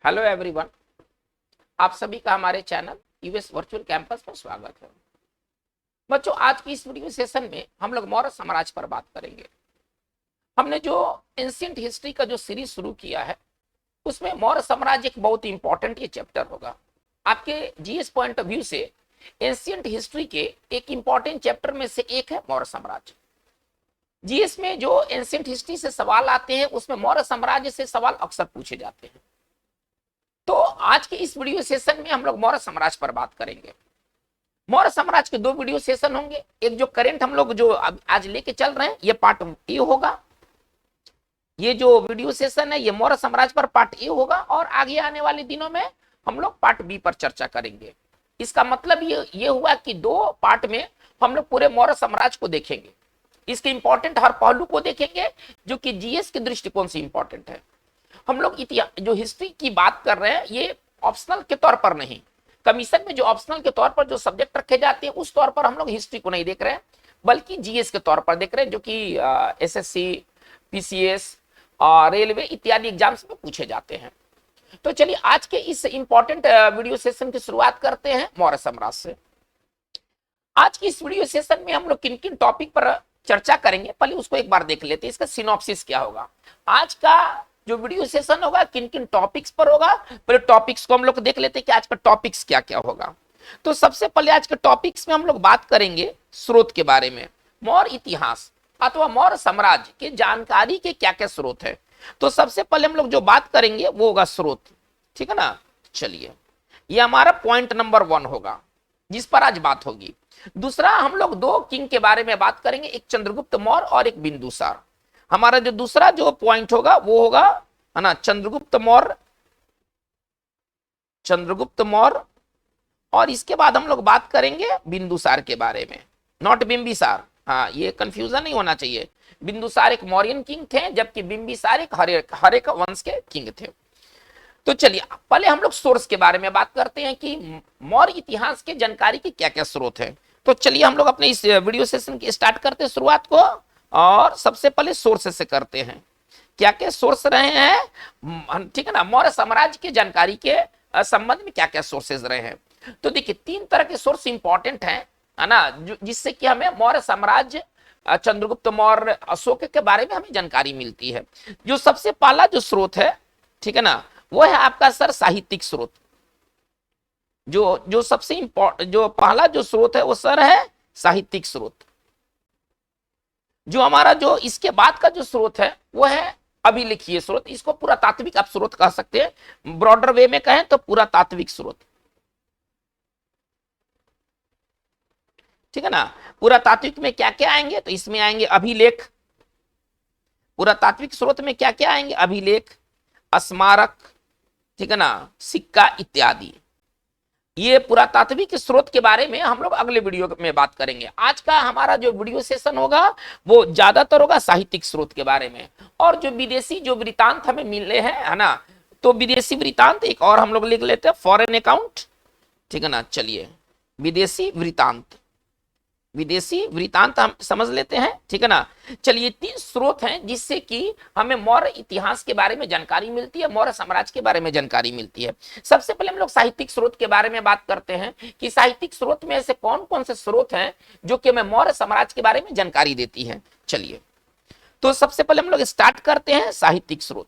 Hello everyone, आप सभी का हमारे चैनल यूएस वर्चुअल कैंपस में स्वागत है। बच्चों, आज की इस वीडियो सेशन में हम लोग मौर्य साम्राज्य पर बात करेंगे। हमने जो एंशिएंट हिस्ट्री का जो सीरीज शुरू किया है उसमें मौर्य साम्राज्य एक बहुत ही इंपॉर्टेंट ये चैप्टर होगा। आपके जीएस पॉइंट ऑफ व्यू से एंशिएंट हिस्ट्री के एक इंपॉर्टेंट चैप्टर में से एक है मौर्य साम्राज्य। जीएस में जो एंशिएंट हिस्ट्री से सवाल आते हैं उसमें मौर्य साम्राज्य से सवाल अक्सर पूछे जाते हैं। तो आज के इस वीडियो सेशन में हम लोग मौर्य साम्राज्य पर बात करेंगे। मौर्य साम्राज्य के दो वीडियो सेशन होंगे। एक जो करंट हम लोग जो आज लेके चल रहे हैं ये पार्ट ए होगा। ये जो वीडियो सेशन है ये मौर्य साम्राज्य पर पार्ट ए होगा और आगे आने वाले दिनों में हम लोग पार्ट बी पर चर्चा करेंगे। इसका मतलब ये हुआ कि दो पार्ट में हम लोग पूरे मौर्य साम्राज्य को देखेंगे। इसके इंपॉर्टेंट हर पहलू को देखेंगे जो कि जीएस के दृष्टिकोण से इंपॉर्टेंट है। हम लोग इतिहास जो हिस्ट्री की बात कर रहे हैं ये ऑप्शनल के तौर पर नहीं, कमीशन में जो ऑप्शनल के तौर पर जो सब्जेक्ट रखे जाते हैं उस तौर पर हम लोग हिस्ट्री को नहीं देख रहे हैं, बल्कि जीएस के तौर पर देख रहे हैं, जो कि एसएससी, पीसीएस और रेलवे इत्यादि एग्जाम्स में पूछे जाते हैं। तो चलिए आज के इस इंपॉर्टेंट वीडियो सेशन की शुरुआत करते हैं मौर्य साम्राज्य से। आज की इस वीडियो सेशन में हम लोग किन किन टॉपिक पर चर्चा करेंगे, पहले उसको एक बार देख लेते हैं। इसका सिनॉप्सिस क्या होगा, आज का जो वीडियो सेशन होगा किन किन टॉपिक्स पर होगा। पहले टॉपिक्स को हम लोग देख लेते हैं कि आज का टॉपिक्स क्या क्या होगा। तो सबसे पहले आज के टॉपिक्स में हम लोग बात करेंगे स्रोत के बारे में। मौर्य इतिहास अथवा मौर्य साम्राज्य के जानकारी के क्या क्या स्रोत है। तो सबसे पहले हम लोग जो बात करेंगे वो होगा स्रोत, ठीक है ना। चलिए, ये हमारा पॉइंट नंबर 1 होगा जिस पर आज बात होगी। दूसरा, हम लोग दो किंग के बारे में बात करेंगे, एक चंद्रगुप्त मौर्य और एक बिंदुसार। हमारा जो दूसरा जो पॉइंट होगा वो होगा है ना चंद्रगुप्त मौर्य और इसके बाद हम लोग बात करेंगे बिंदुसार के बारे में, नॉट बिंबिसार। हाँ, ये कंफ्यूजन नहीं होना चाहिए। बिंदुसार एक मौर्यन किंग थे जबकि बिंबिसार एक हर्यक वंश के किंग थे। तो चलिए पहले हम लोग सोर्स के बारे में बात करते हैं कि मौर्य इतिहास के जानकारी के क्या क्या स्रोत है। तो चलिए हम लोग अपने इस वीडियो सेशन की स्टार्ट करते हैं शुरुआत को, और सबसे पहले सोर्स से करते हैं। क्या क्या सोर्स रहे हैं, ठीक है ना। मौर्य साम्राज्य के जानकारी के संबंध में क्या क्या सोर्सेज रहे हैं। तो देखिए 3 तरह के सोर्स इंपॉर्टेंट हैं, है ना, जिससे कि हमें मौर्य साम्राज्य, चंद्रगुप्त मौर्य, अशोक के बारे में हमें जानकारी मिलती है। जो सबसे पहला जो स्रोत है, ठीक है ना, वो है आपका सर साहित्यिक स्रोत। जो सबसे इंपॉर्टेंट जो पहला जो स्रोत है वो सर है साहित्यिक स्रोत। जो हमारा जो इसके बाद का जो स्रोत है वो है अभिलेखीय स्रोत। इसको पुरातात्विक आप स्रोत कह सकते हैं, ब्रॉडर वे में कहें तो पुरातात्विक स्रोत, ठीक है ना। पुरातात्विक में क्या क्या आएंगे, तो इसमें आएंगे अभिलेख। पुरातात्विक स्रोत में क्या क्या आएंगे, अभिलेख, स्मारक, ठीक है ना, सिक्का इत्यादि। ये पुरातात्विक स्रोत के बारे में हम लोग अगले वीडियो में बात करेंगे। आज का हमारा जो वीडियो सेशन होगा वो ज्यादातर होगा साहित्यिक स्रोत के बारे में। और जो विदेशी जो वृत्तांत हमें मिले हैं, है ना, तो विदेशी वृत्तांत एक और हम लोग लिख लेते हैं, फॉरेन अकाउंट, ठीक है ना। चलिए, विदेशी वृत्तांत हम समझ लेते हैं, ठीक है ना। चलिए 3 स्रोत हैं जिससे कि हमें मौर्य इतिहास के बारे में जानकारी मिलती है, मौर्य साम्राज्य के बारे में जानकारी मिलती है। सबसे पहले हम लोग साहित्यिक स्रोत के बारे में बात करते हैं कि साहित्यिक स्रोत में ऐसे कौन कौन से स्रोत हैं जो कि हमें मौर्य साम्राज्य के बारे में जानकारी देती है। चलिए, तो सबसे पहले हम लोग स्टार्ट करते हैं साहित्यिक स्रोत।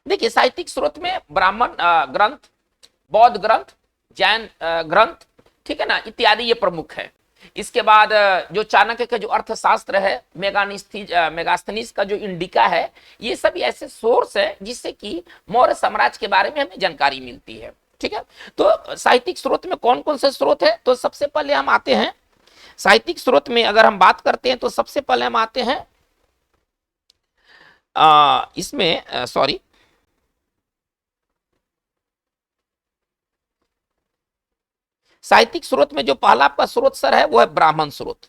देखिए साहित्यिक स्रोत में ब्राह्मण ग्रंथ, बौद्ध ग्रंथ, जैन ग्रंथ, ठीक है ना, इत्यादि ये प्रमुख है। इसके बाद जो चाणक्य का जो अर्थशास्त्र है, मेगास्थनीज का जो इंडिका है, ये सब ऐसे सोर्स है जिससे कि मौर्य साम्राज्य के बारे में हमें जानकारी मिलती है, ठीक है। तो साहित्यिक स्रोत में कौन कौन से स्रोत है, तो सबसे पहले हम आते हैं साहित्यिक स्रोत में। अगर हम बात करते हैं तो सबसे पहले हम आते हैं इसमें सॉरी साहित्यिक स्रोत में जो पहला आपका स्रोत सर है वो है ब्राह्मण स्रोत।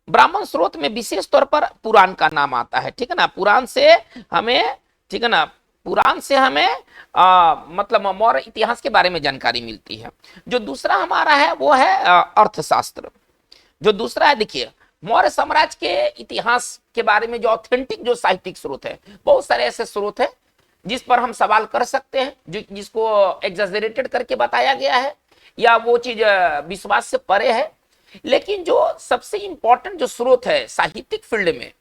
ब्राह्मण स्रोत में विशेष तौर पर पुराण का नाम आता है, ठीक है ना। पुराण से हमें, ठीक है ना, पुराण से हमें मतलब मौर्य इतिहास के बारे में जानकारी मिलती है। जो दूसरा हमारा है वो है अर्थशास्त्र। जो दूसरा है, देखिए मौर्य साम्राज्य के इतिहास के बारे में जो ऑथेंटिक जो साहित्यिक स्रोत है, बहुत सारे ऐसे स्रोत है जिस पर हम सवाल कर सकते हैं, जिसको एग्जैजरेटेड करके बताया गया है या वो चीज विश्वास से परे है। लेकिन जो सबसे इंपॉर्टेंट जो स्रोत है साहित्यिक फील्ड में,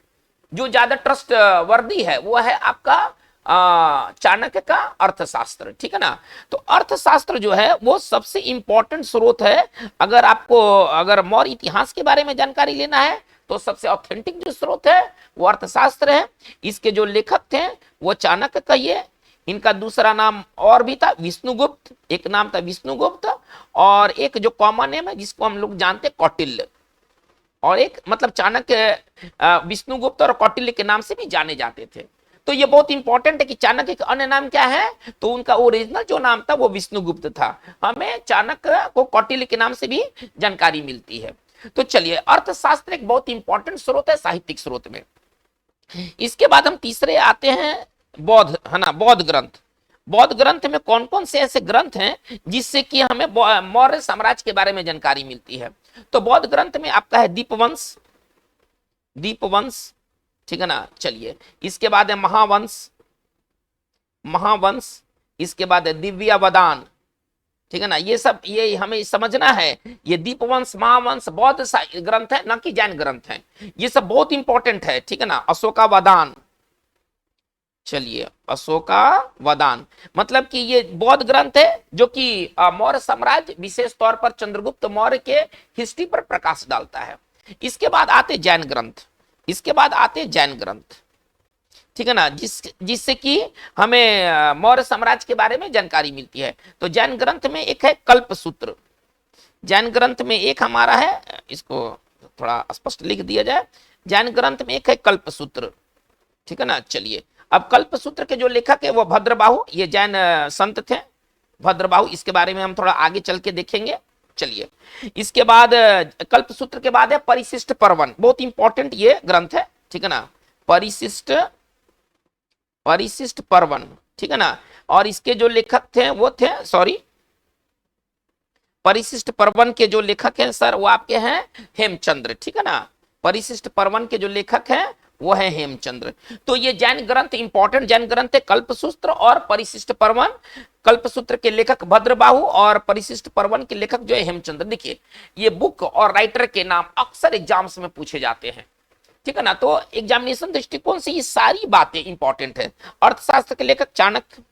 जो ज्यादा ट्रस्ट वर्दी है, वो है आपका चाणक्य का अर्थशास्त्र। ठीक है ना। तो अर्थशास्त्र जो है वो सबसे इंपॉर्टेंट स्रोत है। अगर मौर्य इतिहास के बारे में जानकारी लेना है तो सबसे ऑथेंटिक जो स्रोत है वो अर्थशास्त्र है। इसके जो लेखक थे वो चाणक्य कहिए, इनका दूसरा नाम और भी था विष्णुगुप्त, एक नाम था विष्णुगुप्त, और एक जो कॉमन नेम है जिसको हम लोग जानते कौटिल्य, और एक मतलब चाणक्य विष्णुगुप्त और कौटिल्य के नाम से भी जाने जाते थे। तो ये बहुत इंपॉर्टेंट है कि चाणक्य का अन्य नाम क्या है, तो उनका ओरिजिनल जो नाम था वो विष्णुगुप्त था। हमें चाणक्य को कौटिल्य के नाम से भी जानकारी मिलती है। तो चलिए, अर्थशास्त्र एक बहुत इंपॉर्टेंट स्रोत है साहित्यिक स्रोत में। इसके बाद हम तीसरे आते हैं बौद्ध, है ना, बौद्ध ग्रंथ। बौद्ध ग्रंथ में कौन कौन से ऐसे ग्रंथ हैं जिससे कि हमें मौर्य साम्राज्य के बारे में जानकारी मिलती है। तो बौद्ध ग्रंथ में आपका है दीपवंश, दीपवंश, ठीक है ना। चलिए, इसके बाद है महावंश, महावंश, इसके बाद है दिव्यावदान, ठीक है ना। ये सब ये हमें समझना है, ये दीपवंश महावंश बौद्ध ग्रंथ है, ना कि जैन ग्रंथ है। ये सब बहुत इंपॉर्टेंट है, ठीक है ना। अशोकावदान, चलिए, अशोकावदान मतलब कि ये बौद्ध ग्रंथ है जो कि मौर्य साम्राज्य विशेष तौर पर चंद्रगुप्त मौर्य के हिस्ट्री पर प्रकाश डालता है। इसके बाद आते जैन ग्रंथ, इसके बाद आते जैन ग्रंथ, ठीक है ना, जिससे कि हमें मौर्य साम्राज्य के बारे में जानकारी मिलती है। तो जैन ग्रंथ में एक है कल्पसूत्र, जैन ग्रंथ में एक हमारा है, इसको थोड़ा स्पष्ट लिख दिया जाए, जैन ग्रंथ में एक है कल्पसूत्र, ठीक है ना। चलिए, अब कल्पसूत्र के जो लेखक है वो भद्रबाहु, ये जैन संत थे भद्रबाहु, इसके बारे में हम थोड़ा आगे चल के देखेंगे। चलिए, इसके बाद कल्पसूत्र के बाद है परिशिष्ट पर्वन, बहुत इंपॉर्टेंट ये ग्रंथ है, ठीक है ना, परिशिष्ट पर्वन, ठीक है ना। और इसके जो लेखक थे वो थे, सॉरी, परिशिष्ट पर्वन के जो लेखक हैं सर वो आपके हैं हेमचंद्र, ठीक है ना। परिशिष्ट पर्वन के जो लेखक हैं वो है हेमचंद्र। तो ये जैन ग्रंथ, इंपॉर्टेंट जैन ग्रंथ है कल्पसूत्र और परिशिष्ट पर्वन। कल्पसूत्र के लेखक भद्रबाहु और परिशिष्ट पर्वन के लेखक जो है हेमचंद्र। देखिए, ये बुक और राइटर के नाम अक्सर एग्जाम्स में पूछे जाते हैं, ठीक है ना। तो एग्जामिनेशन दृष्टिकोण से ये सारी बातें इंपॉर्टेंट है। अर्थशास्त्र के लेखक चाणक्य।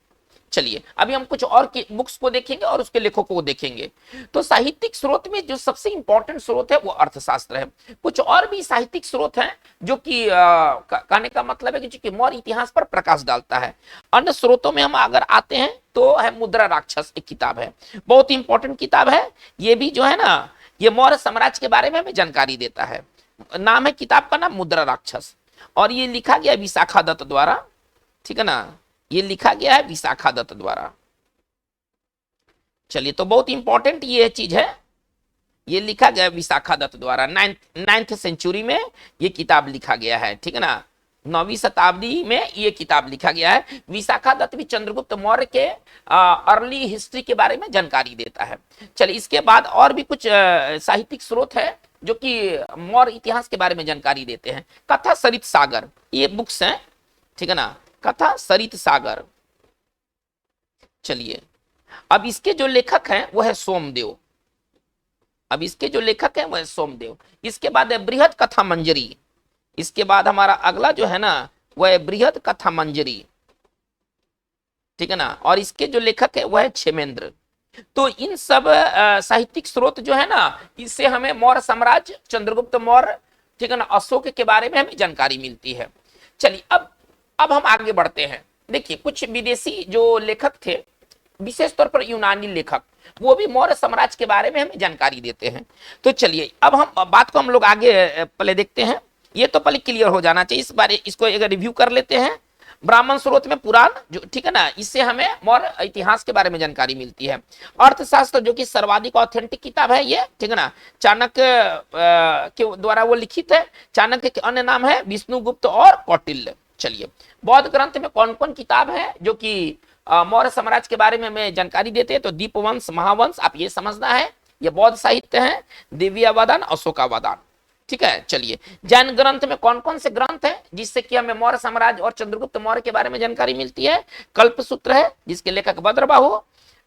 चलिए, अभी हम कुछ और की बुक्स को देखेंगे और उसके लेखकों को देखेंगे। तो साहित्यिक स्रोत में जो सबसे इंपॉर्टेंट स्रोत है वो अर्थशास्त्र है। कुछ और भी साहित्यिक स्रोत हैं जो कि कहने का मतलब है कि मौर्य इतिहास पर प्रकाश डालता है। अन्य स्रोतों में हम अगर आते हैं तो है मुद्रा राक्षस, एक किताब है, बहुत इंपॉर्टेंट किताब है। ये भी जो है ना, ये मौर्य साम्राज्य के बारे में हमें जानकारी देता है। नाम है किताब का नाम मुद्रा राक्षस, और ये लिखा गया विशाखा दत्त द्वारा, ठीक है ना, ये लिखा गया है विशाखा दत्त द्वारा। चलिए, तो बहुत इंपॉर्टेंट ये चीज है, ये लिखा गया विशाखा दत्त द्वारा। 9th सेंचुरी में ये किताब लिखा गया है, ठीक है ना, 9वीं शताब्दी में ये किताब लिखा गया है। विशाखा दत्त भी चंद्रगुप्त मौर्य के अर्ली हिस्ट्री के बारे में जानकारी देता है। चलिए, इसके बाद और भी कुछ साहित्यिक स्रोत है जो कि मौर्य इतिहास के बारे में जानकारी देते हैं। कथा सरित सागर, ये बुक्स हैं, ठीक है ना, कथा सरित सागर। चलिए, अब इसके जो लेखक हैं वो है सोमदेव, अब इसके जो लेखक हैं वो है सोमदेव। इसके बाद है बृहद कथा मंजरी, इसके बाद हमारा अगला जो है ना वह है बृहद कथा मंजरी, ठीक है ना, और इसके जो लेखक है वह है क्षेमेंद्र। तो इन सब साहित्यिक स्रोत जो है ना, इससे हमें मौर्य साम्राज्य, चंद्रगुप्त मौर्य, ठीक है ना, अशोक के बारे में हमें जानकारी मिलती है। चलिए, अब हम आगे बढ़ते हैं। देखिए, कुछ विदेशी जो लेखक थे, विशेष तौर पर यूनानी लेखक, वो भी मौर्य साम्राज्य के बारे में हमें जानकारी देते हैं। तो चलिए, अब हम बात को हम लोग आगे पहले देखते हैं। ये तो पहले क्लियर हो जाना चाहिए, इस बारे इसको अगर रिव्यू कर लेते हैं। ब्राह्मण स्रोत में पुराण, जो ठीक है ना, इससे हमें मौर्य इतिहास के बारे में जानकारी मिलती है। अर्थशास्त्र जो कि सर्वाधिक ऑथेंटिक किताब है ये, ठीक है ना, चाणक्य के द्वारा वो लिखित है। चाणक्य के अन्य नाम है विष्णुगुप्त और कौटिल्य। चलिए, बौद्ध ग्रंथ में कौन कौन किताब है जो कि मौर्य साम्राज्य के बारे में हमें जानकारी देते हैं। तो दीपवंश, महावंश, आप ये समझना है, ये बौद्ध साहित्य है। दिव्यावदान, अशोकावदान, ठीक है। चलिए, जैन ग्रंथ में कौन कौन से ग्रंथ हैं जिससे कि हमें मौर्य साम्राज्य और चंद्रगुप्त मौर्य के बारे में जानकारी मिलती है? कल्पसूत्र है जिसके लेखक भद्रबाहु,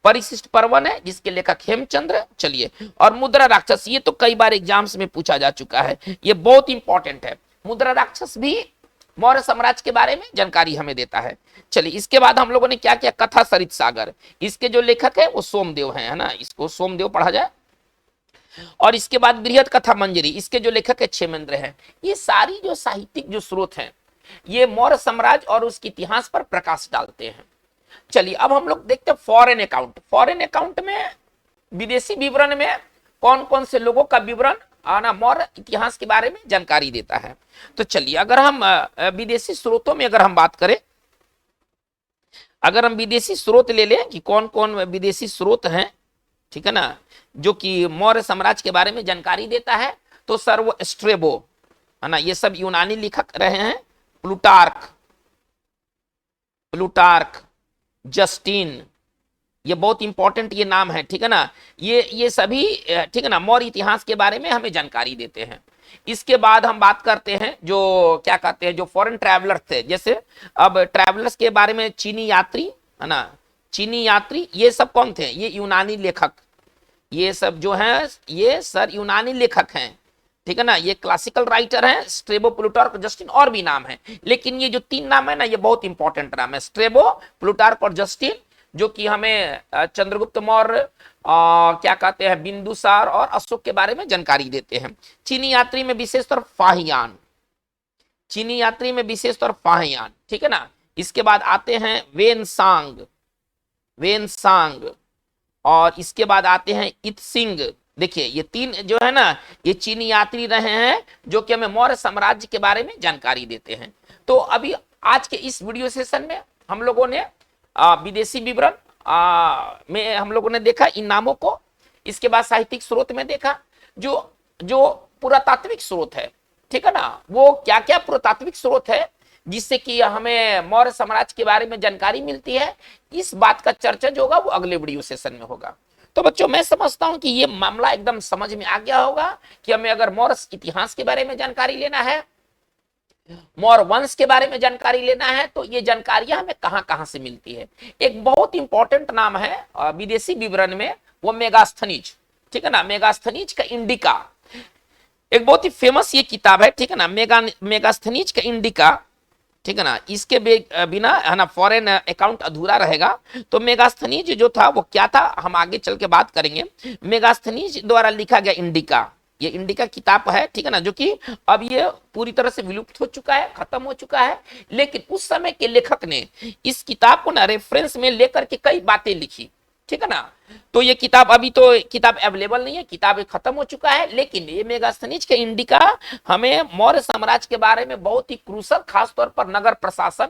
परिशिष्ट पर्वन है जिसके लेखक हेमचंद्र, चलिए, और मुद्रा राक्षस, ये तो कई बार एग्जाम्स में पूछा जा चुका है, ये बहुत इंपॉर्टेंट है। मुद्रा राक्षस भी मौर्य साम्राज्य के बारे में जानकारी हमें देता है। चलिए, इसके बाद हम लोगों ने क्या किया? कथा सरित सागर, इसके जो लेखक है वो सोमदेव है ना, इसको सोमदेव पढ़ा जाए। और इसके बाद बृहद कथा मंजरी, इसके जो लेखक है क्षेमेंद्र है। ये सारी जो साहित्यिक जो स्रोत हैं ये मौर्य साम्राज्य और उसके इतिहास पर प्रकाश डालते हैं। चलिए, अब हम लोग देखते हैं फॉरेन अकाउंट। फॉरेन अकाउंट में, विदेशी विवरण में कौन कौन से लोगों का विवरण आना मौर्य इतिहास के बारे में जानकारी देता है। तो चलिए, अगर हम विदेशी स्रोतों में अगर हम बात करें, अगर हम विदेशी स्रोत ले लें कि कौन कौन विदेशी स्रोत हैं, ठीक है ना, जो कि मौर्य साम्राज्य के बारे में जानकारी देता है, तो सर वो स्ट्रेबो है ना, ये सब यूनानी लेखक रहे हैं। प्लूटार्क, जस्टिन, ये बहुत इंपॉर्टेंट ये नाम है, ठीक है ना, ये सभी, ठीक है ना, मौर्य इतिहास के बारे में हमें जानकारी देते हैं। इसके बाद हम बात करते हैं जो क्या कहते हैं, जो फॉरेन ट्रैवलर्स थे, जैसे अब ट्रैवलर्स के बारे में चीनी यात्री है ना, चीनी यात्री, ये सब कौन थे? ये यूनानी लेखक, ये सब जो हैं ये सर यूनानी लेखक हैं, ठीक है ना, ये क्लासिकल राइटर हैं। स्ट्रेबो, प्लूटार्क, जस्टिन, और भी नाम है, लेकिन ये जो तीन नाम है ना, ये बहुत इंपॉर्टेंट नाम है, स्ट्रेबो, प्लूटार्क और जस्टिन, जो कि हमें चंद्रगुप्त मौर्य, क्या कहते हैं, बिंदुसार और अशोक के बारे में जानकारी देते हैं। चीनी यात्री में विशेषतौर फाहियान, चीनी यात्री में विशेषतौर फाहियान, ठीक है ना। इसके बाद आते हैं वेनसांग, और इसके बाद आते हैं इत्सिंग। देखिए, ये तीन जो है ना, ये चीनी यात्री रहे हैं जो कि हमें मौर्य साम्राज्य के बारे में जानकारी देते हैं। तो अभी आज के इस वीडियो सेशन में हम लोगों ने विदेशी विवरण में हम लोगों ने देखा इन नामों को। इसके बाद साहित्यिक स्रोत में देखा, जो पुरातात्विक स्रोत है, ठीक है ना, वो क्या क्या पुरातात्विक स्रोत है जिससे कि हमें मौर्य साम्राज्य के बारे में जानकारी मिलती है। इस बात का चर्चा जो होगा वो अगले वीडियो सेशन में होगा। तो बच्चों, मैं समझता हूं कि ये मामला एकदम समझ में आ गया होगा कि हमें अगर मौर्य इतिहास के बारे में जानकारी लेना है, मौर्य वंश के बारे में जानकारी लेना है, तो ये जानकारियां हमें कहां कहां से मिलती है। एक बहुत इंपॉर्टेंट नाम है विदेशी विवरण में, वो मेगास्थनीज, ठीक है ना, मेगास्थनीज का इंडिका, एक बहुत ही फेमस ये किताब है, ठीक है ना, मेगास्थनीज का इंडिका, ठीक है ना। इसके बिना है ना फॉरेन अकाउंट अधूरा रहेगा। तो मेगास्थनीज जो था वो क्या था, हम आगे चल के बात करेंगे। मेगास्थनीज द्वारा लिखा गया इंडिका, ये इंडिका किताब है, ठीक है ना, जो कि अब ये पूरी तरह से विलुप्त हो चुका है, खत्म हो चुका है, लेकिन उस समय के लेखक ने इस किताब को ना रेफरेंस में लेकर के कई बातें लिखी, ठीक है ना। तो ये किताब, अभी तो किताब अवेलेबल नहीं है, किताब खत्म हो चुका है, लेकिन ये मेगास्थनीज के इंडिका हमें मौर्य साम्राज्य के बारे में बहुत ही क्रूशल, खासतौर पर नगर प्रशासन,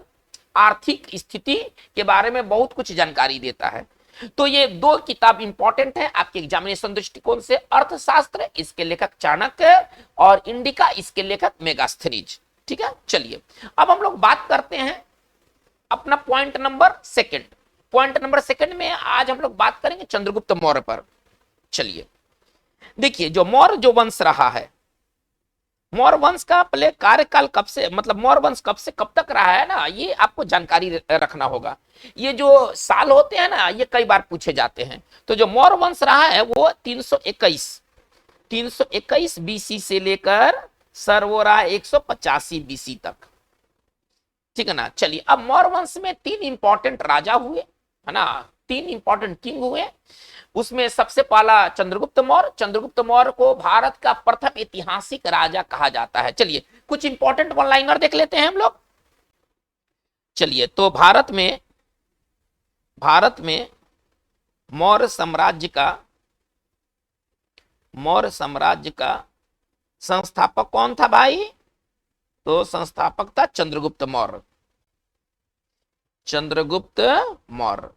आर्थिक स्थिति के बारे में बहुत कुछ जानकारी देता है। तो ये दो किताब इंपॉर्टेंट है आपके एग्जामिनेशन दृष्टिकोण से। अर्थशास्त्र, इसके लेखक चाणक्य, और इंडिका, इसके लेखक मेगास्थनीज, ठीक है। चलिए, अब हम लोग बात करते हैं अपना point number second. Point number second में आज हम लोग बात करेंगे चंद्रगुप्त मौर्य पर। चलिए, देखिए, जो मौर्य जो वंश रहा है, मौर्य वंश का पहले कार्यकाल कब से, मतलब मौर्य वंश कब से कब तक रहा है ना, ये आपको जानकारी रखना होगा। ये जो साल होते हैं ना, ये कई बार पूछे जाते हैं। तो जो मौर्य वंश रहा है वो 321 बीसी से लेकर सर वो रहा 185 बीसी तक, ठीक है ना। चलिए, अब मौर्य वंश में तीन इंपॉर्टेंट राजा हुए, है ना, तीन इंपॉर्टेंट किंग हुए। उसमें सबसे पहला चंद्रगुप्त मौर्य। चंद्रगुप्त मौर्य को भारत का प्रथम ऐतिहासिक राजा कहा जाता है। चलिए, कुछ इंपॉर्टेंट वन लाइनर देख लेते हैं हम लोग। चलिए, तो भारत में मौर्य साम्राज्य का संस्थापक कौन था भाई? तो संस्थापक था चंद्रगुप्त मौर्य।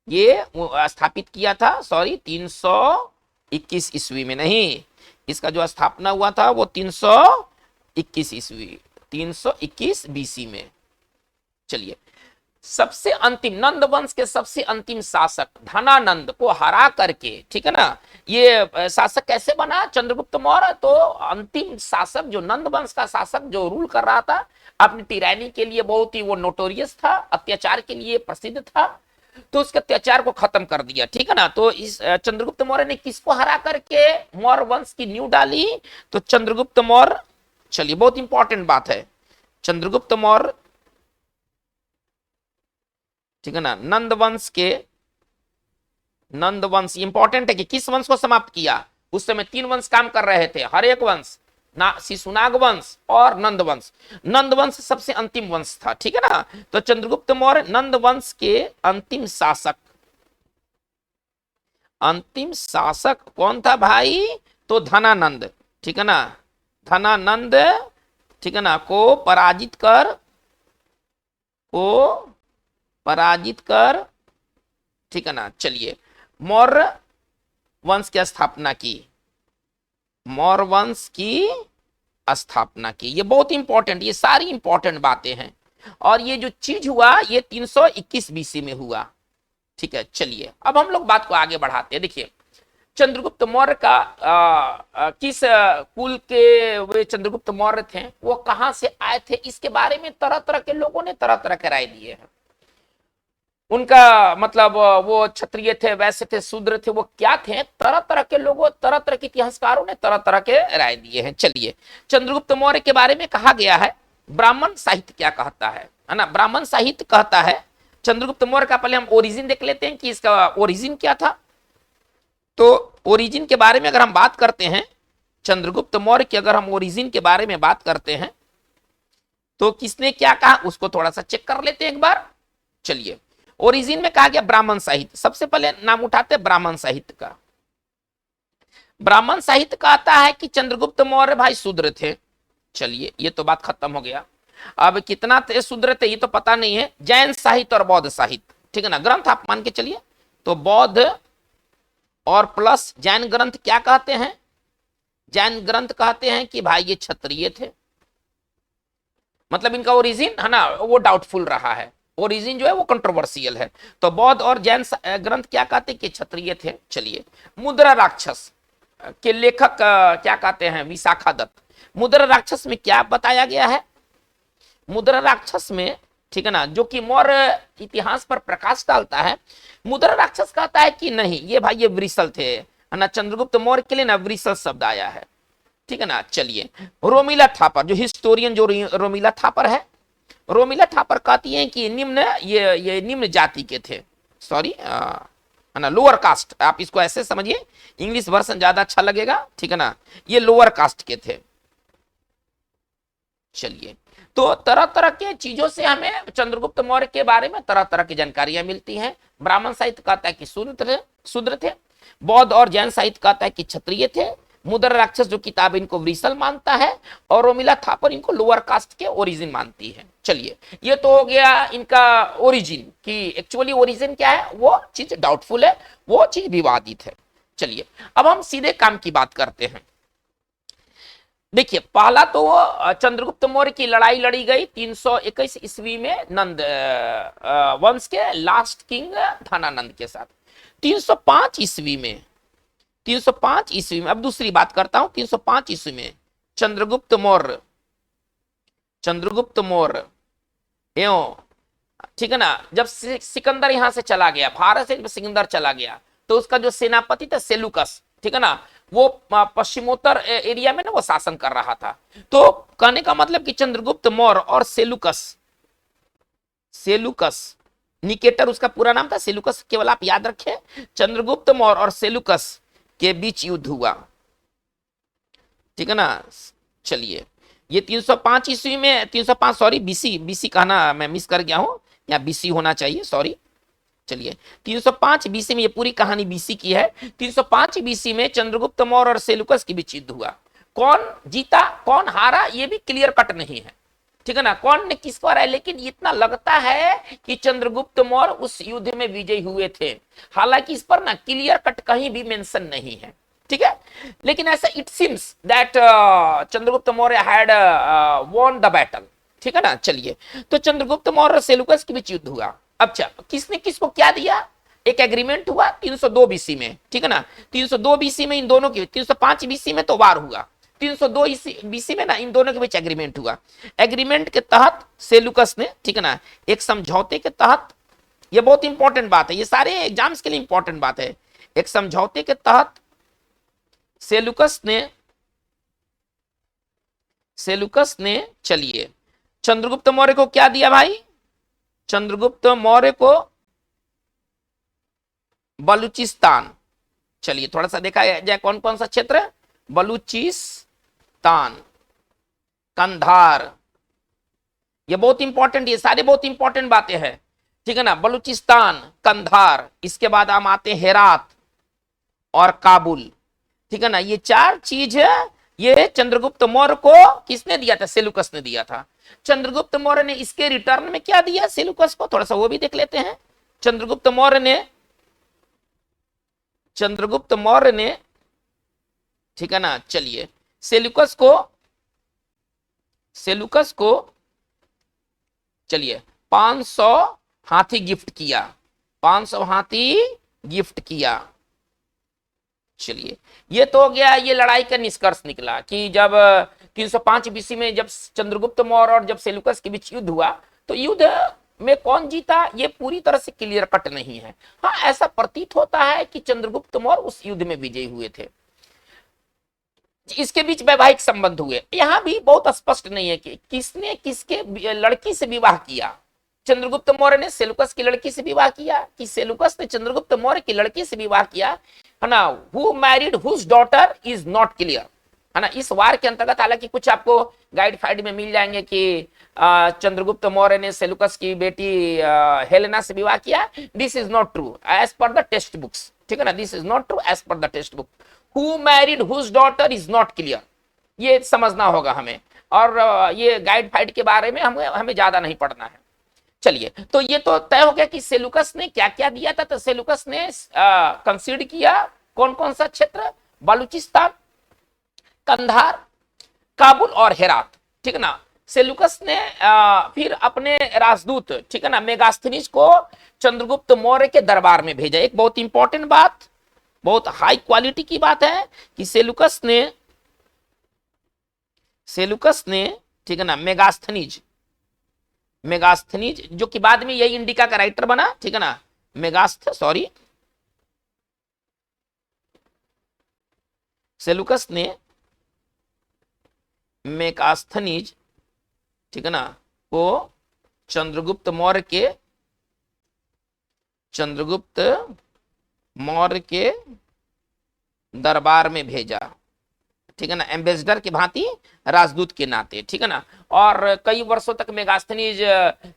ये स्थापित किया था 321 ईस्वी में, नहीं, इसका जो स्थापना हुआ था वो 321 बीसी में। चलिए, सबसे अंतिम नंद वंश के सबसे अंतिम शासक धनानंद को हरा करके, ठीक है ना, ये शासक कैसे बना चंद्रगुप्त मौर्य? तो अंतिम शासक जो नंद वंश का शासक जो रूल कर रहा था अपनी टिरानी के लिए, बहुत ही वो नोटोरियस था, अत्याचार के लिए प्रसिद्ध था, तो उसके अत्याचार को खत्म कर दिया, ठीक है ना। तो इस चंद्रगुप्त मौर्य ने किसको हरा करके मौर्य वंश की नींव डाली? तो चंद्रगुप्त मौर्य, चलिए बहुत इंपॉर्टेंट बात है, चंद्रगुप्त मौर्य, ठीक है ना, नंद वंश इंपॉर्टेंट है कि किस वंश को समाप्त किया? उस समय 3 वंश काम कर रहे थे, हर एक वंश ना, शिशुनाग वंश और नंद वंश। नंद वंश सबसे अंतिम वंश था, ठीक है ना। तो चंद्रगुप्त मौर्य नंद वंश के अंतिम शासक, अंतिम शासक कौन था भाई? तो धनानंद, ठीक है ना, धनानंद, ठीक है ना, को पराजित कर, ठीक है ना। चलिए, मौर्य वंश की स्थापना की, मौर्य वंश की स्थापना की। ये बहुत इंपॉर्टेंट, ये सारी इंपॉर्टेंट बातें हैं। और ये जो चीज हुआ ये 321 बीसी में हुआ, ठीक है। चलिए अब हम लोग बात को आगे बढ़ाते हैं। देखिए चंद्रगुप्त मौर्य का किस कुल के वे चंद्रगुप्त मौर्य थे, वो कहां से आए थे, इसके बारे में तरह तरह के लोगों ने तरह तरह के राय दिए हैं। उनका मतलब वो क्षत्रिय थे, वैश्य थे, शूद्र थे, वो क्या थे, तरह तरह के लोगों, तरह तरह के इतिहासकारों ने तरह तरह के राय दिए हैं। चलिए चंद्रगुप्त मौर्य के बारे में कहा गया है, ब्राह्मण साहित्य क्या कहता है ना, ब्राह्मण साहित्य कहता है चंद्रगुप्त मौर्य का, पहले हम ओरिजिन देख लेते हैं कि इसका ओरिजिन क्या था। तो ओरिजिन के बारे में अगर हम बात करते हैं, चंद्रगुप्त मौर्य की अगर हम ओरिजिन के बारे में बात करते हैं तो किसने क्या कहा उसको थोड़ा सा चेक कर लेते हैं एक बार। चलिए ओरिजिन में कहा गया ब्राह्मण साहित्य, सबसे पहले नाम उठाते हैं ब्राह्मण साहित्य का। ब्राह्मण साहित्य कहता है कि चंद्रगुप्त मौर्य भाई शूद्र थे। चलिए ये तो बात खत्म हो गया। अब कितना थे शूद्र थे ये तो पता नहीं है। जैन साहित्य और बौद्ध साहित्य, ठीक है ना, ग्रंथ आप मान के चलिए। तो बौद्ध और प्लस जैन ग्रंथ क्या कहते हैं, जैन ग्रंथ कहते हैं कि भाई ये क्षत्रिय थे, मतलब इनका ओरिजिन है ना वो डाउटफुल रहा है, ओरिजिन जो है वो कंट्रोवर्शियल है। तो बौद्ध और जैन ग्रंथ क्या कहते हैं कि क्षत्रिय थे। चलिए मुद्रा राक्षस के लेखक क्या कहते हैं, विशाखा दत्त। मुद्रा राक्षस में क्या बताया गया है, मुद्रा राक्षस में, ठीक है ना, जो कि मौर्य इतिहास पर प्रकाश डालता है। मुद्रा राक्षस कहता है कि नहीं ये भाई ये वृषल थे, है ना, चंद्रगुप्त मौर्य के लिए ना वृषल शब्द आया है, ठीक है ना। चलिए रोमिला थापर, जो हिस्टोरियन जो रोमिला थापर है, रोमिला थापर कहती है कि निम्न ये निम्न जाति के थे, सॉरी है ना, लोअर कास्ट, आप इसको ऐसे समझिए, इंग्लिश वर्जन ज्यादा अच्छा लगेगा, ठीक है ना, ये लोअर कास्ट के थे। चलिए तो तरह तरह के चीजों से हमें चंद्रगुप्त मौर्य के बारे में तरह तरह की जानकारियां मिलती हैं। ब्राह्मण साहित्य कहता है कि शूद्र थे, बौद्ध और जैन साहित्य कहता है कि क्षत्रिय थे, मुद्रा राक्षस जो किताब इनको वृषल मानता है, और रोमिला थापर इनको लोअर कास्ट के ओरिजिन मानती है। चलिए ये तो हो गया इनका ओरिजिन, कि एक्चुअली ओरिजिन क्या है वो चीज डाउटफुल है, वो चीज विवादित है। चलिए अब हम सीधे काम की बात करते हैं। देखिए पहला तो चंद्रगुप्त मौर्य की लड़ाई लड़ी गई 321 ईस्वी में नंद वंश के लास्ट किंग धनानंद के साथ। 305 ईस्वी में, 305 ईस्वी में, अब दूसरी बात करता हूं, 305 ईस्वी में चंद्रगुप्त मौर्य एवं, ठीक है ना, जब सिकंदर यहां से चला गया, भारत से सिकंदर चला गया, तो उसका जो सेनापति था सेलुकस, ठीक है ना, वो पश्चिमोत्तर एरिया में ना वो शासन कर रहा था। तो कहने का मतलब कि चंद्रगुप्त मौर्य और सेलुकस निकेटर उसका पूरा नाम था, सेलुकस केवल आप याद रखें, चंद्रगुप्त मौर्य और सेलुकस के बीच युद्ध हुआ, ठीक है ना। चलिए ये 305 ईस्वी में, 305 सॉरी बीसी कहना मैं मिस कर गया हूं, या बीसी होना चाहिए, सॉरी। चलिए 305 बीसी में, ये पूरी कहानी बीसी की है। 305 बीसी में चंद्रगुप्त मौर्य और सेलुकस के बीच युद्ध हुआ। कौन जीता कौन हारा ये भी क्लियर कट नहीं है, ठीक है ना, कौन ने किसको हराया, लेकिन इतना लगता है कि चंद्रगुप्त मौर्य उस युद्ध में विजयी हुए थे। हालांकि इस पर ना क्लियर कट कहीं भी मेंशन नहीं है, ठीक है, लेकिन ऐसा it seems that Chandragupta Maurya had won the battle, ठीक है ना। चलिए, तो चंद्रगुप्त मौर्य और सेलुकस के बीच युद्ध हुआ। अब किसने किसको क्या दिया, एक एग्रीमेंट हुआ 302 बीसी में, ठीक है ना। 302 बीसी में इन दोनों की, 305 बीसी में तो वार हुआ, 302 बीसी में ना इन दोनों के बीच एग्रीमेंट हुआ। एग्रीमेंट के तहत सेलुकस ने, ठीक है ना, एक समझौते के तहत, ये बहुत इंपॉर्टेंट बात है, ये सारे एग्जाम्स के लिए इंपॉर्टेंट बात है। एक समझौते के तहत सेलुकस ने चलिए चंद्रगुप्त मौर्य को क्या दिया भाई, चंद्रगुप्त मौर्य को बलूचिस्तान, चलिए थोड़ा सा देखा जाए कौन कौन सा क्षेत्र, बलूचिस्तान, कंधार, ये बहुत इंपॉर्टेंट, ये सारे बहुत इंपॉर्टेंट बातें हैं, ठीक है ना। बलूचिस्तान, कंधार, इसके बाद हम आते हैं हेरात और काबुल, ठीक है ना। ये चार चीज है, ये चंद्रगुप्त मौर्य को किसने दिया था, सेलुकस ने दिया था। चंद्रगुप्त मौर्य ने इसके रिटर्न में क्या दिया सेलुकस को, थोड़ा सा वो भी देख लेते हैं। चंद्रगुप्त मौर्य ने, ठीक है ना, चलिए सेलुकस को चलिए 500 हाथी गिफ्ट किया, 500 हाथी गिफ्ट किया। चलिए, ये तो हो गया, ये लड़ाई का निष्कर्ष निकला कि जब 305 बीसी में जब चंद्रगुप्त मौर्य और जब सेलुकस के बीच युद्ध हुआ, तो युद्ध में कौन जीता ये पूरी तरह से क्लियर कट नहीं है। हाँ, ऐसा प्रतीत होता है कि चंद्रगुप्त मौर्य उस युद्ध में विजयी हुए थे। इसके बीच वैवाहिक संबंध हुए, यहां भी बहुत स्पष्ट नहीं है कि किसने किसके लड़की से विवाह किया। चंद्रगुप्त मौर्य ने सेलुकस की लड़की से विवाह किया कि सेलुकस ने चंद्रगुप्त मौर्य की लड़की से विवाह किया, है ना। Who married whose daughter is not clear, है ना। इस वार के अंतर्गत हालांकि कुछ आपको गाइड फाइड में मिल जाएंगे कि चंद्रगुप्त मौर्य ने सेलुकस की बेटी हेलेना से विवाह किया। This is not true as per the textbooks, ठीक है ना, this is not true as per the textbook. Who married whose daughter is not clear, ये समझना होगा हमें, और ये गाइड फाइड के बारे में हमें ज्यादा नहीं पढ़ना है। चलिए, तो ये तो तय हो गया कि सेलुकस ने क्या क्या दिया था। तो सेलुकस ने कंसीड किया कौन कौन सा क्षेत्र, बलूचिस्तान, कंधार, काबुल और हेरात, ठीक है ना। सेलुकस ने फिर अपने राजदूत, ठीक है ना, मेगास्थनीज को चंद्रगुप्त मौर्य के दरबार में भेजा। एक बहुत इंपॉर्टेंट बात, बहुत हाई क्वालिटी की बात है कि सेलुकस ने, ठीक है ना, मेगास्थनीज जो कि बाद में यही इंडिका का राइटर बना, ठीक है ना, सेलुकस ने मेगास्थनीज, ठीक है ना, को चंद्रगुप्त मौर्य के दरबार में भेजा, ठीक है ना, एम्बेसडर की भांति, राजदूत के नाते, ठीक है ना। और कई वर्षों तक मेगास्थनीज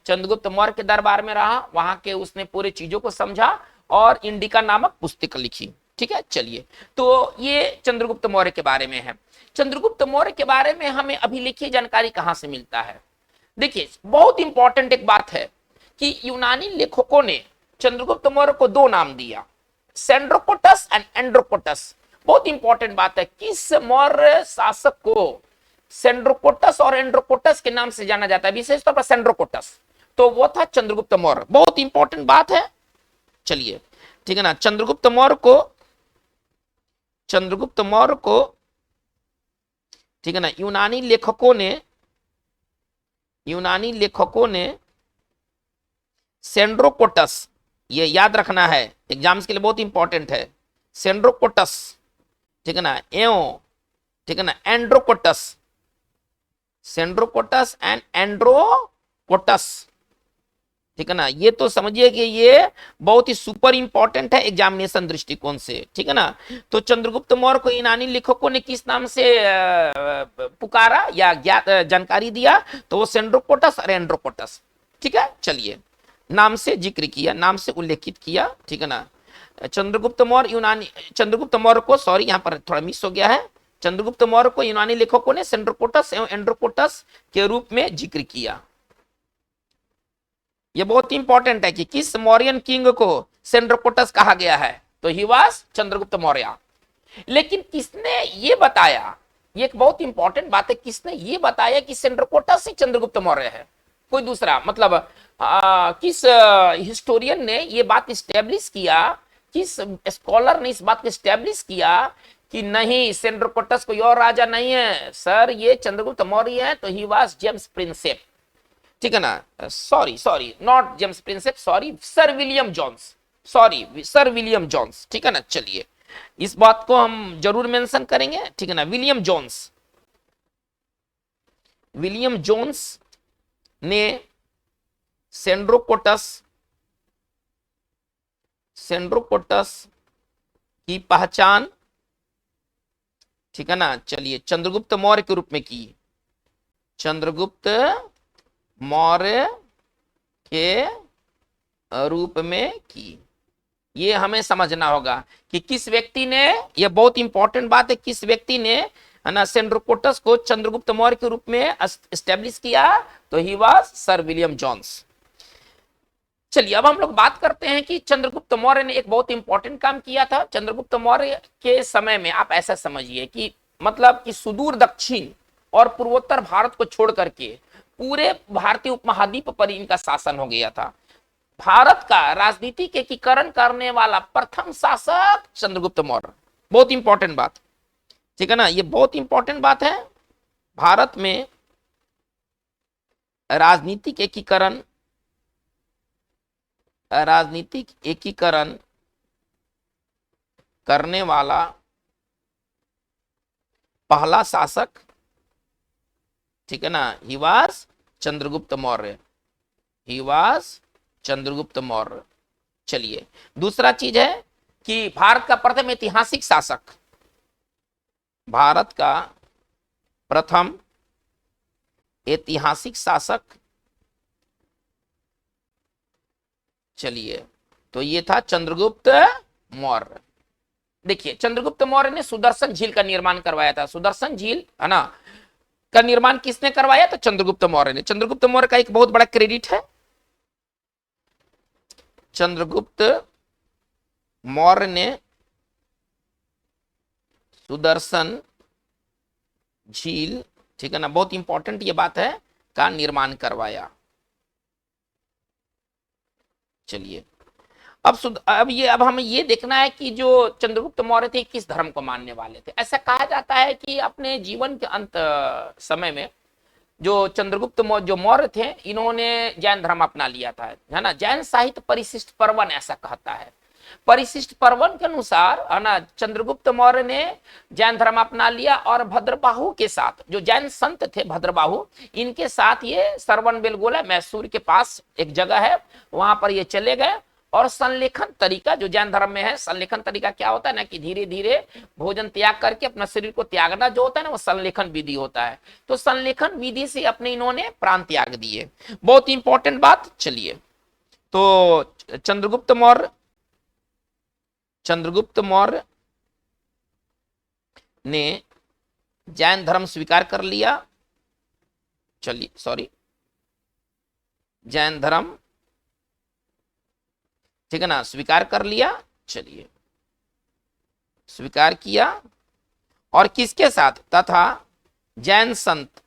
चंद्रगुप्त मौर्य के दरबार में रहा, वहां के उसने पूरे चीजों को समझा और इंडिका नामक पुस्तक लिखी, ठीक है। चलिए, तो ये चंद्रगुप्त मौर्य के बारे में है। चंद्रगुप्त मौर्य के बारे में हमें अभिलेखीय जानकारी कहां से मिलता है, देखिए बहुत इंपॉर्टेंट एक बात है कि यूनानी लेखकों ने चंद्रगुप्त मौर्य को दो नाम दिया, सेंड्रोकोटस एंड एंड्रोकोटस। बहुत इंपॉर्टेंट बात है, किस मौर्य शासक को सेंड्रोकोटस और एंड्रोकोटस के नाम से जाना जाता है, विशेष तौर पर सेंड्रोकोटस, तो वो था चंद्रगुप्त मौर्य। बहुत इंपॉर्टेंट बात है। चलिए, ठीक है ना, चंद्रगुप्त मौर्य को, ठीक है ना, यूनानी लेखकों ने सेंड्रोकोटस, ये याद रखना है, एग्जाम्स के लिए बहुत इंपॉर्टेंट है, सेंड्रोकोटस, ठीक है ना, ठीक है ना, एंड्रोकोटस, सेंड्रोकोटस एंड एंड्रोकोटस, ठीक है ना। ये तो समझिए कि ये बहुत ही सुपर इंपॉर्टेंट है एग्जामिनेशन दृष्टिकोण से, ठीक है ना। तो चंद्रगुप्त मौर्य को यूनानी लेखकों ने किस नाम से पुकारा या ज्ञात जानकारी दिया, तो वो सेंड्रोकोटस और एंड्रोकोटस, ठीक है। चलिए, नाम से जिक्र किया, नाम से उल्लेखित किया, ठीक है ना। चंद्रगुप्त मौर्य को, सॉरी यहां पर थोड़ा मिस हो गया है, चंद्रगुप्त मौर्य को यूनानी लेखकों ने सेंड्रोकोटस एवं एंड्रोकोटस के रूप में जिक्र किया। यह बहुत इंपॉर्टेंट है कि किस मौर्यन किंग को सेंड्रोकोटस कहा गया है, तो ही वाज चंद्रगुप्त मौर्य। लेकिन किसने ये बताया, ये एक बहुत इंपॉर्टेंट बात है। किसने ये बताया कि सेंड्रोकोटस ही चंद्रगुप्त मौर्य है? कोई दूसरा, मतलब किस हिस्टोरियन ने ये बात स्टैब्लिश किया, किस स्कॉलर ने इस बात को स्टैब्लिश किया कि नहीं, सेंड्रोकोटस कोई और राजा नहीं है सर, ये चंद्रगुप्त मौर्य है? तो ही वाज जेम्स प्रिंसेप, ठीक है ना? Sorry not James Prinsep, sorry sir William Jones, sorry sir William Jones, ठीक है ना? चलिए इस बात को हम जरूर मेंशन करेंगे, ठीक है ना? विलियम जोन्स, विलियम जोन्स ने सेंड्रोकोटस की पहचान, ठीक है ना, चलिए, चंद्रगुप्त मौर्य के रूप में की। चंद्रगुप्त मौर्य के रूप में की। ये हमें समझना होगा कि किस व्यक्ति ने, ये बहुत इंपॉर्टेंट बात है, किस व्यक्ति ने, है ना, सेंड्रोकोटस को चंद्रगुप्त मौर्य के रूप में एस्टेब्लिश किया? तो he was sir William Jones. चलिए अब हम लोग बात करते हैं कि चंद्रगुप्त मौर्य ने एक बहुत इंपॉर्टेंट काम किया था। चंद्रगुप्त मौर्य के समय में आप ऐसा समझिए कि मतलब कि सुदूर दक्षिण और पूर्वोत्तर भारत को छोड़ करके पूरे भारतीय उपमहाद्वीप पर इनका शासन हो गया था। भारत का राजनीति के एकीकरण करने वाला प्रथम शासक चंद्रगुप्त मौर्य। बहुत इंपॉर्टेंट बात, ठीक है ना? ये बहुत इंपॉर्टेंट बात है। भारत में राजनीतिक एकीकरण करने वाला पहला शासक, ठीक है ना, he was Chandragupta Maurya, he was Chandragupta Maurya. चलिए दूसरा चीज है कि भारत का प्रथम ऐतिहासिक शासक, भारत का प्रथम ऐतिहासिक शासक, चलिए, तो ये था चंद्रगुप्त मौर्य। देखिए चंद्रगुप्त मौर्य ने सुदर्शन झील का निर्माण करवाया था। सुदर्शन झील, है ना, का निर्माण किसने करवाया? तो चंद्रगुप्त मौर्य ने। चंद्रगुप्त मौर्य का एक बहुत बड़ा क्रेडिट है। चंद्रगुप्त मौर्य ने सुदर्शन झील, ठीक है ना, बहुत इंपॉर्टेंट ये बात है, का निर्माण करवाया। चलिए अब हमें ये देखना है कि जो चंद्रगुप्त मौर्य थे किस धर्म को मानने वाले थे। ऐसा कहा जाता है कि अपने जीवन के अंत समय में जो चंद्रगुप्त जो मौर्य थे, इन्होंने जैन धर्म अपना लिया था, है ना? जैन साहित्य परिशिष्ट पर्वन ऐसा कहता है। परिशिष्ट पर्वन के अनुसार, है ना, चंद्रगुप्त मौर्य ने जैन धर्म अपना लिया और भद्रबाहु के साथ, जो जैन संत थे भद्रबाहु, इनके साथ ये श्रवण बेलगोला मैसूर के पास एक जगह है, वहां पर ये चले गए। और संलेखन तरीका जो जैन धर्म में है, संलेखन तरीका क्या होता है ना, कि धीरे धीरे भोजन त्याग करके अपना शरीर को त्यागना जो होता है ना, वो संलेखन विधि होता है। तो संलेखन विधि से अपने इन्होंने प्राण त्याग दिए। बहुत इंपॉर्टेंट बात। चलिए तो चंद्रगुप्त मौर्य ने जैन धर्म स्वीकार कर लिया। चलिए सॉरी, जैन धर्म, ठीक है ना, स्वीकार कर लिया। चलिए स्वीकार किया, और किसके साथ? तथा जैन संत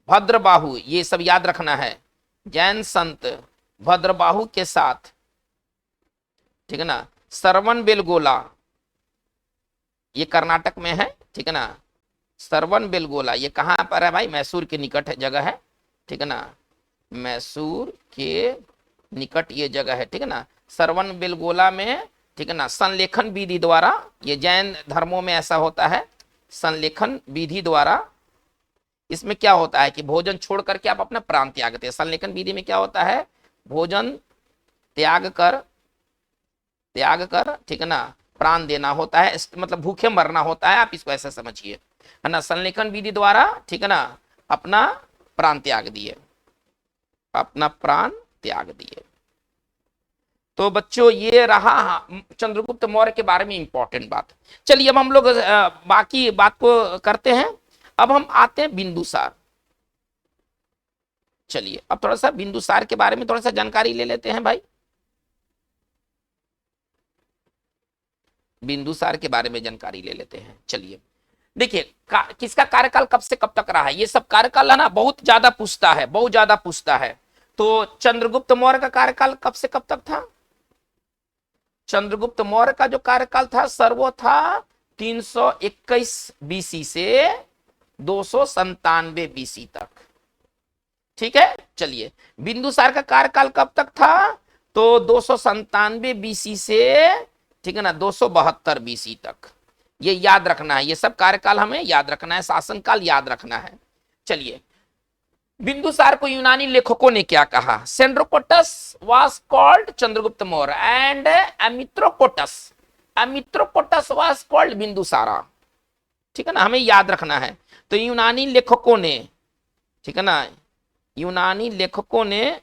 भद्रबाहु, ये सब याद रखना है, जैन संत भद्रबाहु के साथ, ठीक है ना, श्रवण बेलगोला, ये कर्नाटक में है, ठीक है ना, श्रवण बेलगोला, ये कहां पर है भाई? मैसूर के निकट है, जगह है, ठीक है ना, मैसूर के निकट ये जगह है, ठीक है ना, श्रवण बेलगोला में, ठीक है ना, संलेखन विधि द्वारा, ये जैन धर्मों में ऐसा होता है, संलेखन विधि द्वारा। इसमें क्या होता है कि भोजन छोड़ करके आप अपना प्राण त्यागते हैं। संलेखन विधि में क्या होता है? भोजन त्याग कर, ठीक है ना, प्राण देना होता है, मतलब भूखे मरना होता है, आप इसको ऐसा समझिए, है ना। संलेखन विधि द्वारा, ठीक है ना, अपना प्राण त्याग दिए, अपना प्राण त्याग दिए। तो बच्चों ये रहा चंद्रगुप्त मौर्य के बारे में इंपॉर्टेंट बात। चलिए अब हम लोग बाकी बात को करते हैं। अब हम आते हैं बिंदुसार। चलिए अब थोड़ा सा बिंदुसार के बारे में थोड़ा सा जानकारी ले लेते हैं भाई। बिंदुसार के बारे में जानकारी ले लेते हैं। चलिए देखिए किसका कार्यकाल कब से कब तक रहा है, ये सब कार्यकाल है ना बहुत ज्यादा पूछता है, बहुत ज्यादा पूछता है। तो चंद्रगुप्त मौर्य का कार्यकाल कब से कब तक था? चंद्रगुप्त मौर्य का जो कार्यकाल था सर वो था 321 बीसी से 297 बीसी तक। ठीक है, चलिए बिंदुसार का कार्यकाल कब तक था? तो 297 बीसी से, ठीक है ना, 272 बीसी तक। ये याद रखना है, ये सब कार्यकाल हमें याद रखना है, शासनकाल याद रखना है। चलिए बिंदुसार को यूनानी लेखकों ने क्या कहा? Sandrocottus was called Chandragupta Maurya and Amitrochates was called Bindusara. ठीक है ना, हमें याद रखना है। तो यूनानी लेखकों ने, ठीक है ना, यूनानी लेखकों ने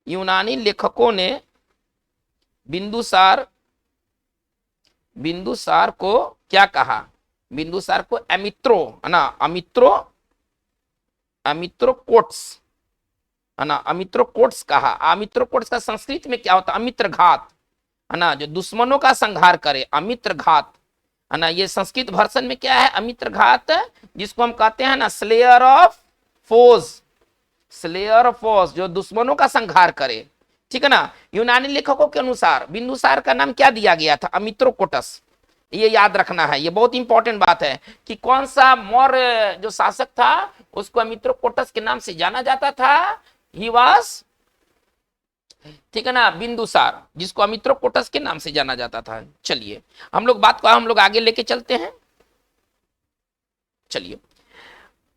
यूनानी लेखकों ने बिंदुसार को क्या कहा? बिंदुसार को अमित्रो, है ना, अमित्रोकोट्स, है ना, अमित्रोकोट्स कहा। अमित्रोकोट्स का संस्कृत में क्या होता? अमित्र घात, है ना, जो दुश्मनों का संहार करे, अमित्र घात, है ना। ये संस्कृत वर्जन में क्या है? अमित्र घात, जिसको हम कहते हैं ना स्लेयर ऑफ फोज, जो दुश्मनों का संहार करे। ठीक है ना। यूनानी लेखकों के अनुसार बिंदुसार का नाम क्या दिया गया था? अमित्रोकोटस। ये याद रखना है, ये बहुत इंपॉर्टेंट बात है कि कौन सा मौर्य जो शासक था उसको अमित्रोकोटस के नाम से जाना जाता था। ही वाज, ठीक है ना, बिंदुसार, जिसको अमित्रोकोटस के नाम से जाना जाता था। चलिए हम लोग आगे लेके चलते हैं। चलिए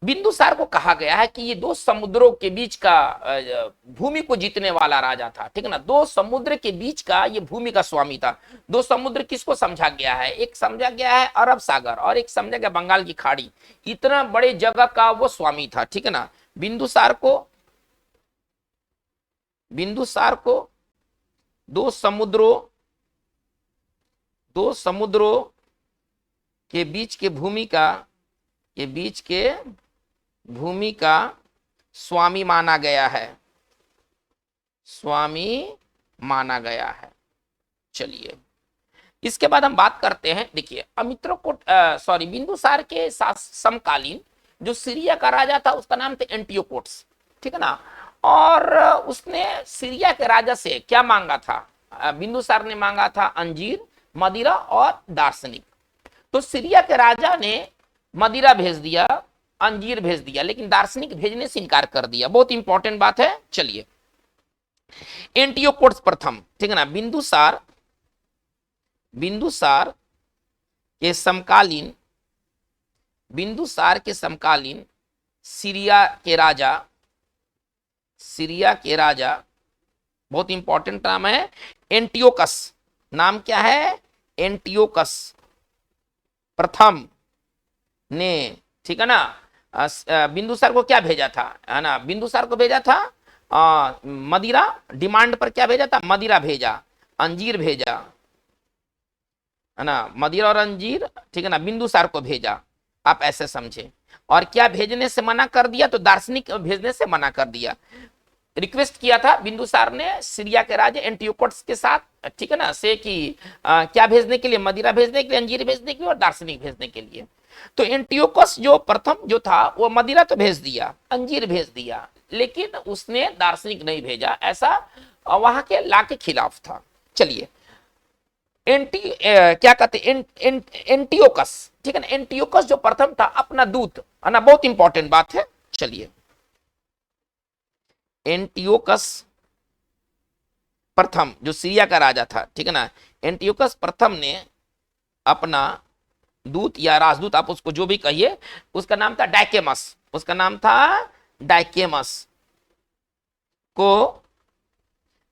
बिंदुसार को कहा गया है कि ये दो समुद्रों के बीच का भूमि को जीतने वाला राजा था। ठीक है ना, दो समुद्र के बीच का ये भूमि का स्वामी था। दो समुद्र किसको समझा गया है? एक समझा गया है अरब सागर और एक समझा गया बंगाल की खाड़ी। इतना बड़े जगह का वो स्वामी था। ठीक है ना, बिंदुसार को दो समुद्रों के बीच के भूमि का स्वामी माना गया है। चलिए इसके बाद हम बात करते हैं। देखिए बिंदुसार के समकालीन जो सीरिया का राजा था उसका नाम था एंटियोकोट्स। ठीक है ना, और उसने सीरिया के राजा से क्या मांगा था? बिंदुसार ने मांगा था अंजीर, मदिरा और दार्शनिक। तो सीरिया के राजा ने मदिरा भेज दिया, अंजीर भेज दिया, लेकिन दार्शनिक भेजने से इनकार कर दिया। बहुत इंपॉर्टेंट बात है। चलिए एंटियोकोट्स प्रथम, ठीक है ना, बिंदुसार के समकालीन सीरिया के राजा बहुत इंपॉर्टेंट नाम है एंटियोकस। नाम क्या है? एंटियोकस प्रथम ने, ठीक है ना, बिंदुसार को क्या भेजा था? है ना, बिंदुसार को भेजा था मदिरा, डिमांड पर क्या भेजा था? मदिरा भेजा, अंजीर भेजा, है ना, मदिरा और अंजीर, ठीक है ना, बिंदुसार को भेजा। आप ऐसे समझे। और क्या भेजने से मना कर दिया? तो दार्शनिक भेजने से मना कर दिया। रिक्वेस्ट किया था बिंदुसार ने सीरिया के राजा एंटियोकोट्स के साथ, ठीक है ना, से कि क्या भेजने के लिए? मदिरा भेजने के लिए, अंजीर भेजने के लिए और दार्शनिक भेजने के लिए। तो एंटियोकस जो प्रथम जो था वो मदिरा तो भेज दिया, अंजीर भेज दिया, लेकिन उसने दार्शनिक नहीं भेजा। ऐसा वहां के ला के खिलाफ था। चलिए क्या कहते एंटियोकस, ठीक है ना, एंटियोकस जो प्रथम था अपना दूत, है ना, बहुत इंपॉर्टेंट बात है। चलिए एंटियोकस प्रथम जो सीरिया का राजा था, ठीक है ना, एंटियोकस प्रथम ने अपना दूत या राजदूत, आप उसको जो भी कहिए, उसका नाम था डायकेमस, को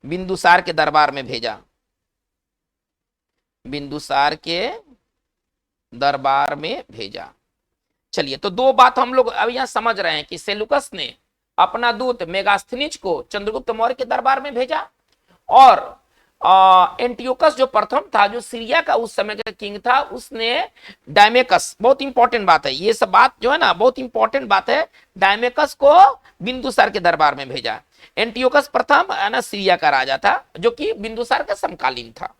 बिंदुसार के दरबार में भेजा। चलिए तो दो बात हम लोग अब यहां समझ रहे हैं कि सेलुकस ने अपना दूत मेगास्थनीज को चंद्रगुप्त मौर्य के दरबार में भेजा और एंटियोकस जो प्रथम था, जो सीरिया का उस समय का किंग था, उसने डायमेकस, बहुत इंपॉर्टेंट बात है ये सब बात जो है ना, बहुत इंपॉर्टेंट बात है, डायमेकस को बिंदुसार के दरबार में भेजा। एंटियोकस प्रथम है ना सीरिया का राजा था, जो कि बिंदुसार का समकालीन था।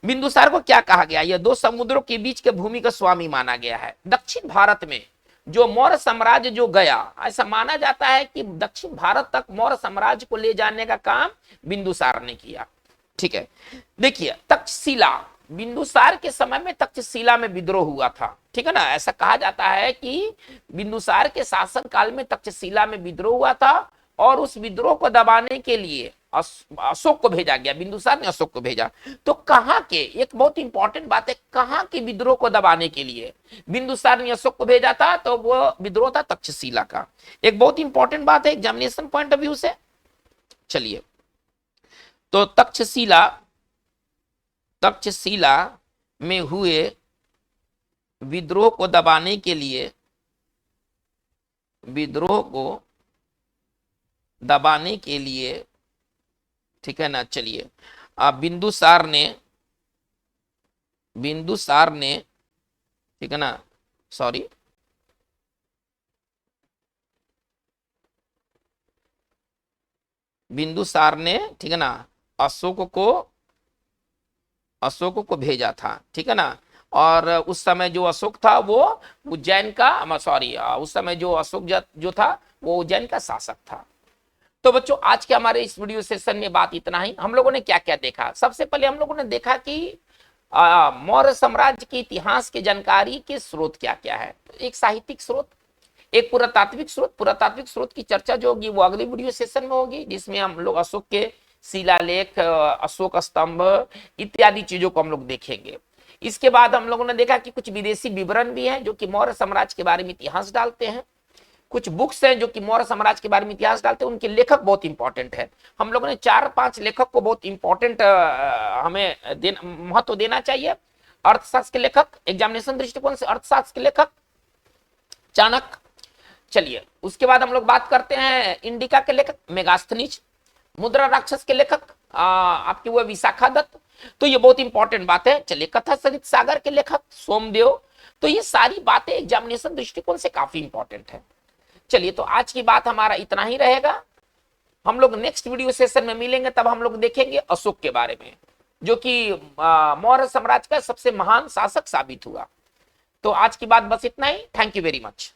बिंदुसार को क्या कहा गया, यह दो समुद्रों के बीच के भूमि का स्वामी माना गया है। दक्षिण भारत में जो मौर्य साम्राज्य जो गया, ऐसा माना जाता है कि दक्षिण भारत तक मौर्य साम्राज्य को ले जाने का काम बिंदुसार ने किया। ठीक है, देखिए तक्षशिला, बिंदुसार के समय में तक्षशिला में विद्रोह हुआ था। ठीक है ना, ऐसा कहा जाता है कि बिंदुसार के शासन काल में तक्षशिला में विद्रोह हुआ था, और उस विद्रोह को दबाने के लिए अशोक को भेजा गया, बिंदुसार ने अशोक को भेजा। तो कहां के, एक बहुत इंपॉर्टेंट बात है, कहां के विद्रोह को दबाने के लिए बिंदुसार ने अशोक को भेजा था, तो वो विद्रोह था तक्षशिला का। एक बहुत इंपॉर्टेंट बात है एग्जामिनेशन पॉइंट ऑफ व्यू से। चलिए, तो तक्षशिला में हुए विद्रोह को दबाने के लिए, विद्रोह को दबाने के लिए, ठीक है ना, चलिए बिंदुसार ने, ठीक है ना, सॉरी, बिंदुसार ने, ठीक है ना, अशोक को भेजा था। ठीक है ना, और उस समय जो अशोक था वो उज्जैन का, सॉरी, उस समय जो अशोक जो था वो उज्जैन का शासक था। तो बच्चों, आज के हमारे इस वीडियो सेशन में बात इतना ही। हम लोगों ने क्या क्या देखा, सबसे पहले हम लोगों ने देखा कि मौर्य साम्राज्य के इतिहास की जानकारी के स्रोत क्या क्या है। एक साहित्यिक स्रोत, एक पुरातात्विक स्रोत। पुरातात्विक स्रोत की चर्चा जो होगी वो अगली वीडियो सेशन में होगी, जिसमें हम लोग अशोक के शिलालेख, अशोक स्तंभ इत्यादि चीजों को हम लोग देखेंगे। इसके बाद हम लोगों ने देखा कि कुछ विदेशी विवरण भी हैं जो कि मौर्य साम्राज्य के बारे में इतिहास डालते हैं। कुछ बुक्स हैं जो कि मौर्य साम्राज्य के बारे में इतिहास डालते हैं, उनके लेखक बहुत इंपॉर्टेंट है। हम लोगों ने 4-5 लेखक को बहुत इंपॉर्टेंट हमें महत्व देना चाहिए। अर्थशास्त्र के लेखक, एग्जामिनेशन दृष्टिकोण से अर्थशास्त्र के लेखक चाणक्य। चलिए, उसके बाद हम लोग बात करते हैं इंडिका के लेखक मेगास्थनीज। मुद्रा राक्षस के लेखक आपकी वो विशाखा दत्त। तो ये बहुत इंपॉर्टेंट बात है। चलिए, कथा सरित सागर के लेखक सोमदेव। तो ये सारी बातें एग्जामिनेशन दृष्टिकोण से काफी इंपॉर्टेंट है। चलिए, तो आज की बात हमारा इतना ही रहेगा। हम लोग नेक्स्ट वीडियो सेशन में मिलेंगे, तब हम लोग देखेंगे अशोक के बारे में, जो कि मौर्य साम्राज्य का सबसे महान शासक साबित हुआ। तो आज की बात बस इतना ही। Thank you very much.